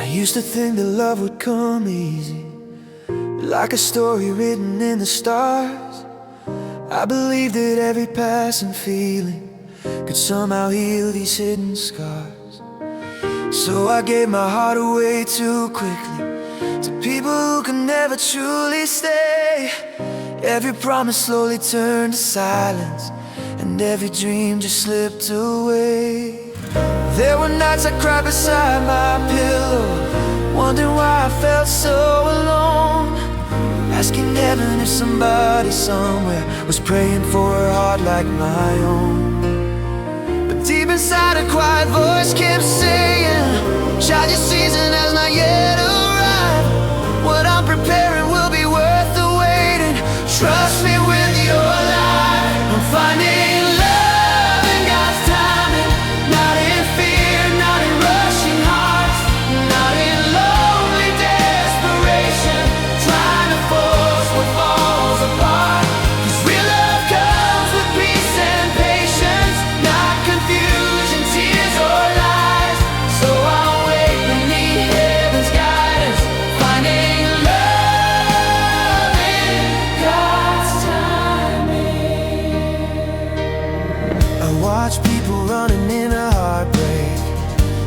used to think that love would come easy, like a story written in the stars. I believed that every passing feeling could somehow heal these hidden scars. So I gave my heart away too quickly to people who could never truly stay. Every promise slowly turned to silence, and every dream just slipped away. There were nights I cried beside my pillow, wondering why I felt so alone, asking heaven if somebody somewhere was praying for a heart like my own. But deep inside a quiet voice kept saying, child, your season has not yet arrived. What I'm preparing will be worth the waiting. Trust me with your life. I'm finding love in God's timing, not in fear, not in rushing hearts, not in lonely desperation, trying to force what falls apart. 'Cause real love comes with peace and patience, not confusion, tears or lies. So I'll wait beneath heaven's guidance, finding love in God's timing. I watch people running in a heartbreak,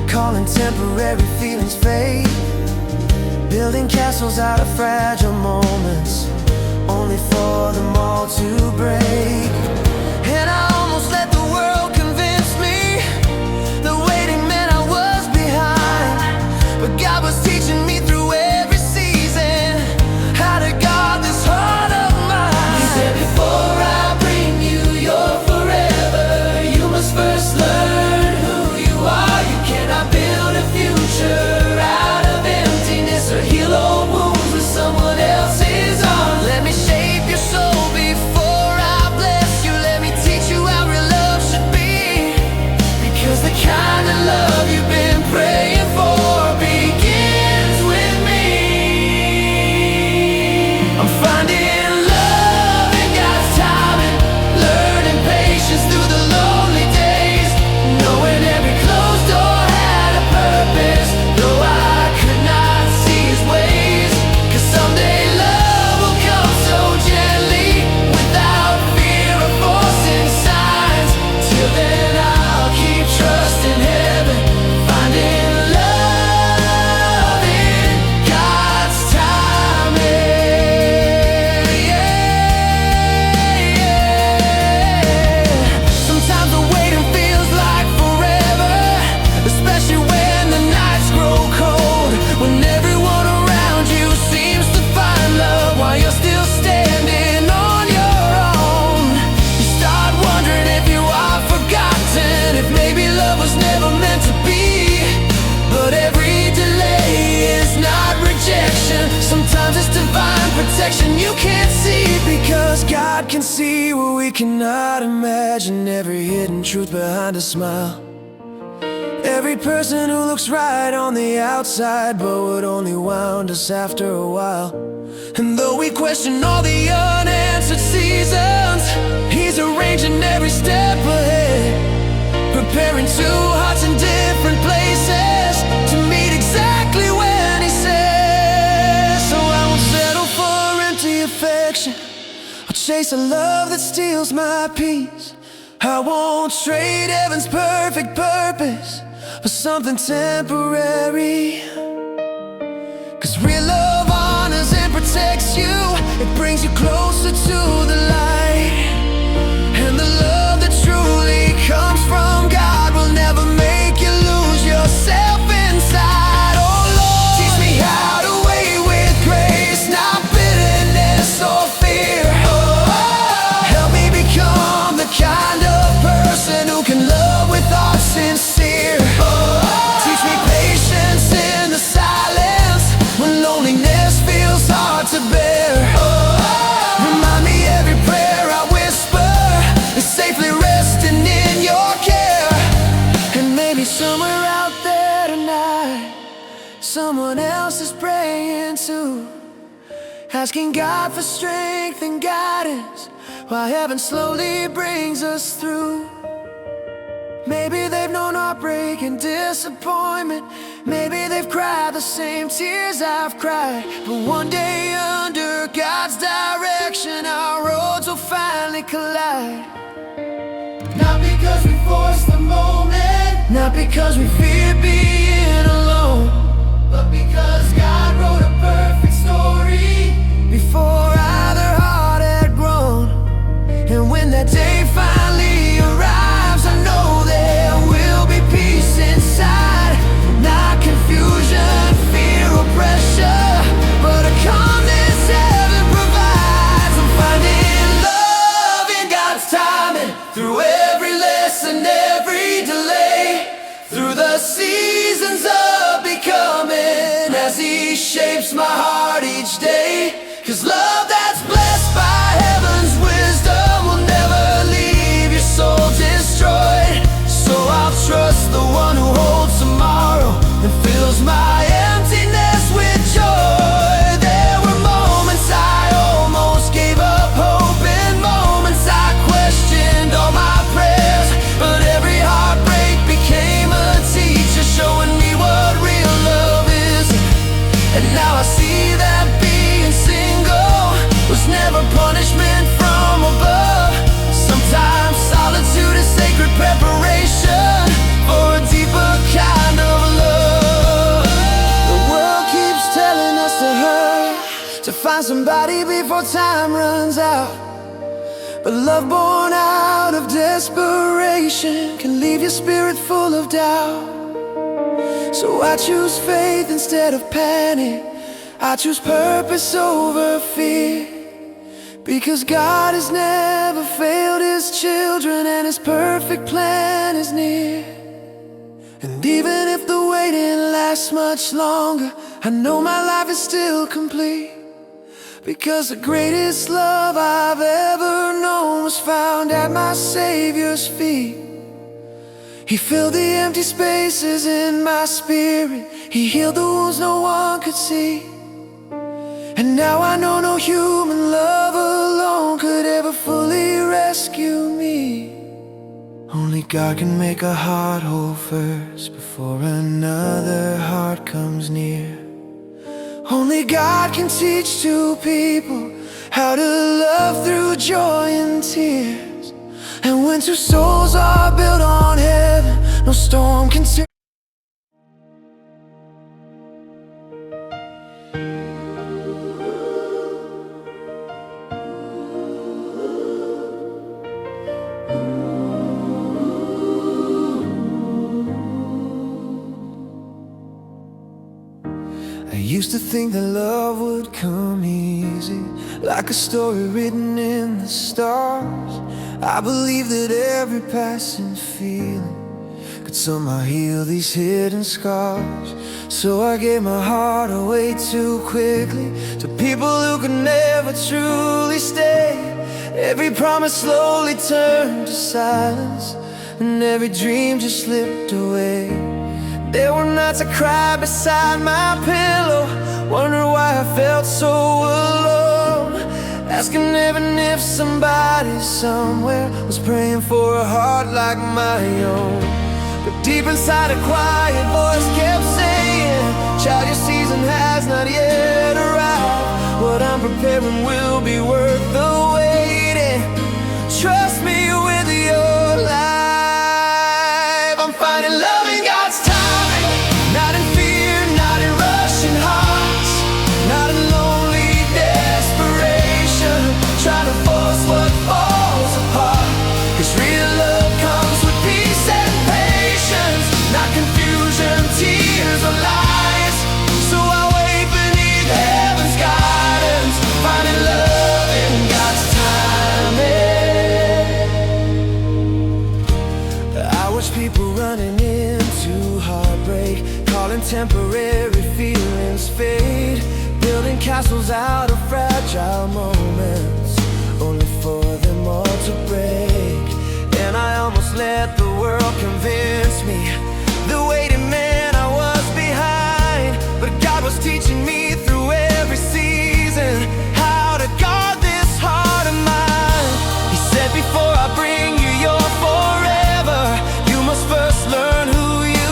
calling temporary feelings fake, building castles out of fragile moments, only for them all to break. And I almost let the world convince me the waiting meant I was behind. But God was teaching me through every season how to guard this heart of mine. He said, before I bring you your forever, you must first learn who you are. You cannot build a future out of emptiness or heal old wounds with someone else's arms. Let me shape your soul before I bless you. Let me teach you how real love should be, because the kind of love you've been praying for begins with me. I'm finding love in God's timing, learning patience through the lonely days, knowing every closed door had a purpose, though I could not see his ways. 'Cause someday love will come so gently, without fear of forcing signs. Till then I'll keep trusting heaven, finding love in God's timing. Yeah. Sometimes the waiting feels like forever, especially when the nights grow cold, when everyone around you seems to find love while you're still standing on your own. You start wondering if you are forgotten, if maybe love was never meant to be. But every delay is not rejection, sometimes it's divine protection you can't see, because God can see what we cannot imagine, every hidden truth behind a smile, every person who looks right on the outside but would only wound us after a while. And though we question all the unanswered seasons, He's arranging every step ahead, preparing two hearts in different places to meet exactly when He says. So I won't settle for empty affection, I'll chase a love that steals my peace. I won't trade heaven's perfect purpose for something temporary. 'Cause real love honors and protects you, it brings you closer to the light. And the love that truly comes from God will never make you lose yourself inside. Oh Lord, teach me how to wait with grace, not bitterness or fear. Help me become the kind of person who can love with heart sincere. Teach me patience in the silence, when loneliness feels hard to bear. Remind me every prayer I whisper is safely resting in your care. And maybe somewhere out there tonight, someone else is praying too, asking God for strength and guidance while heaven slowly brings us through. Maybe they've known heartbreak heartache and disappointment. Maybe they've cried the same tears I've cried. But one day under God's direction, our roads will finally collide. Not because we force the moment, not because we fear being alone, but because God wrote a perfect story before either heart had grown. And when that day finally arrives, I know there will be peace inside. Not confusion, fear or pressure, but a calmness heaven provides. I'm finding love in God's timing, through every lesson, every delay, through the seasons of becoming, as He shapes my heart each day. 'Cause love that's blessed by heaven's wisdom will never leave your soul destroyed. So I'll trust the one who holds tomorrow and fills my emptiness with joy. There were moments I almost gave up hope, and moments I questioned all my prayers, but every heartbreak became a teacher, showing me what real love is. And now I see that being single was never punishment from above. Sometimes solitude is sacred preparation for a deeper kind of love. The world keeps telling us to hurry, to find somebody before time runs out. But love born out of desperation can leave your spirit full of doubt. So I choose faith instead of panic, I choose purpose over fear, because God has never failed His children, and His perfect plan is near. And even if the waiting lasts much longer, I know my life is still complete, because the greatest love I've ever known was found at my Savior's feet. He filled the empty spaces in my spirit, He healed the wounds no one could see. And now I know no human love alone could ever fully rescue me. Only God can make a heart whole first, before another heart comes near. Only God can teach two people how to love through joy and tears. And when two souls are built on heaven, no storm can tear. I used to think that love would come easy, like a story written in the stars. I believed that every passing feeling could somehow heal these hidden scars. So I gave my heart away too quickly to people who could never truly stay. Every promise slowly turned to silence, and every dream just slipped away. There were nights I cried beside my pillow, wondering why I felt so alone, asking heaven if somebody somewhere was praying for a heart like my own. But deep inside a quiet voice kept saying, child, your season has not yet arrived. What I'm preparing will be worth the waiting. Trust me with your life. I'm finding love in God's time, not in fear, not in rushing hearts, not in lonely desperation, trying to force what falls apart. 'Cause real love comes with peace and patience, not confusion, tears or lies. So I wait beneath heaven's guidance, finding love in God's timing. I watch people running into heartbreak, calling temporary feelings fade, building castles out of fragile moments, only for them all to break. And I almost let the world convince me the waiting man I was behind. But God was teaching me through every season how to guard this heart of mine. He said, before I bring you your forever, you must first learn who you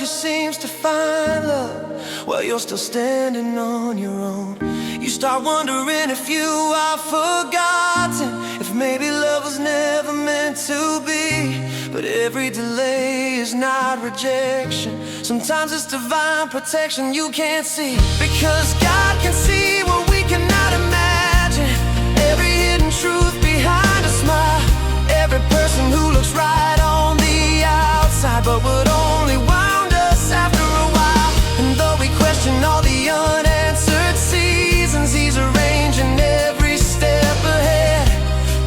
just seems to find love while you're still standing on your own. You start wondering if you are forgotten, if maybe love was never meant to be. But every delay is not rejection. Sometimes it's divine protection you can't see, because God can see what we cannot imagine. Every hidden truth behind a smile, every person who looks right on the outside but would only wound us after a while. And though we question all the unanswered seasons, He's arranging every step ahead,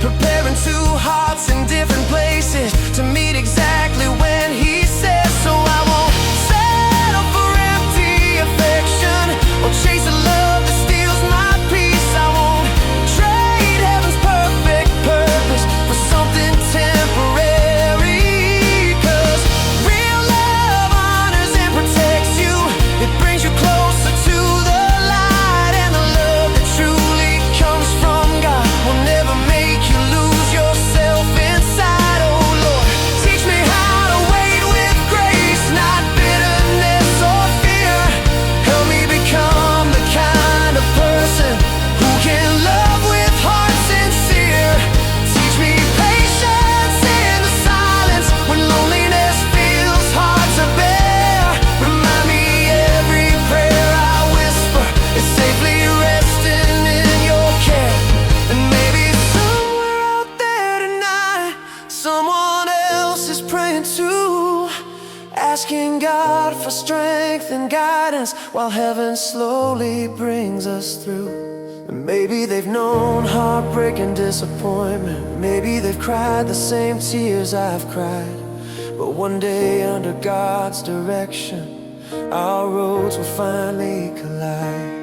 preparing two hearts in different places to meet exactly when He says. So I won't settle for empty affection or chase a love that steals my peace. I won't trade heaven's perfect purpose for something temporary, 'cause real love honors and protects you. It brings you closer to the light, and the love that truly comes from God will never make you lose yourself inside. Oh Lord, teach me how to wait with grace, not bitterness or fear. Help me become the kind of person who can love with heart sincere. Teach me patience in the silence when loneliness feels hard to bear. Remind me every prayer I whisper is safely resting in your care. And maybe somewhere out there tonight, someone else is praying too, asking God for strength and guidance while heaven slowly brings us through. And maybe they've known heartbreak and disappointment, maybe they've cried the same tears I've cried. But one day under God's direction, our roads will finally collide.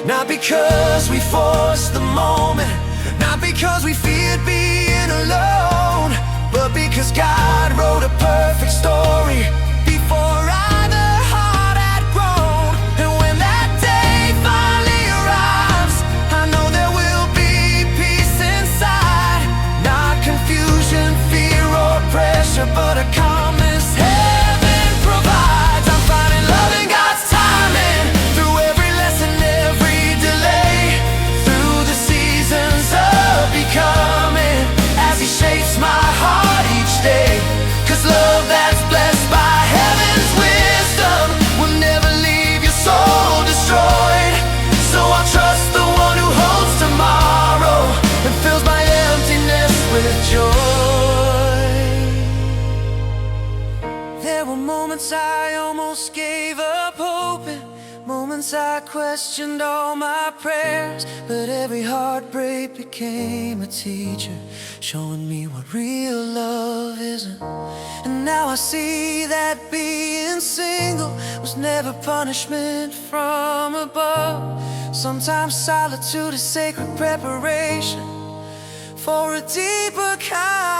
Not because we forced the moment, not because we feared being alone, but because God wrote a perfect story before either heart had grown. And when that day finally arrives, I know there will be peace inside. Not confusion, fear or pressure, but a calmness heaven provides. I'm finding love in God's timing, through every lesson, every delay, through the seasons of becoming, as He shapes my heart each day. 'Cause love that's blessed by heaven's wisdom will never leave your soul destroyed. So I'll trust the one who holds tomorrow and fills my emptiness with joy. There were moments I almost gave up hoping, moments I questioned all my prayers, but every heartbreak became a teacher, showing me what real love isn't. And now I see that being single was never punishment from above. Sometimes solitude is sacred preparation for a deeper kind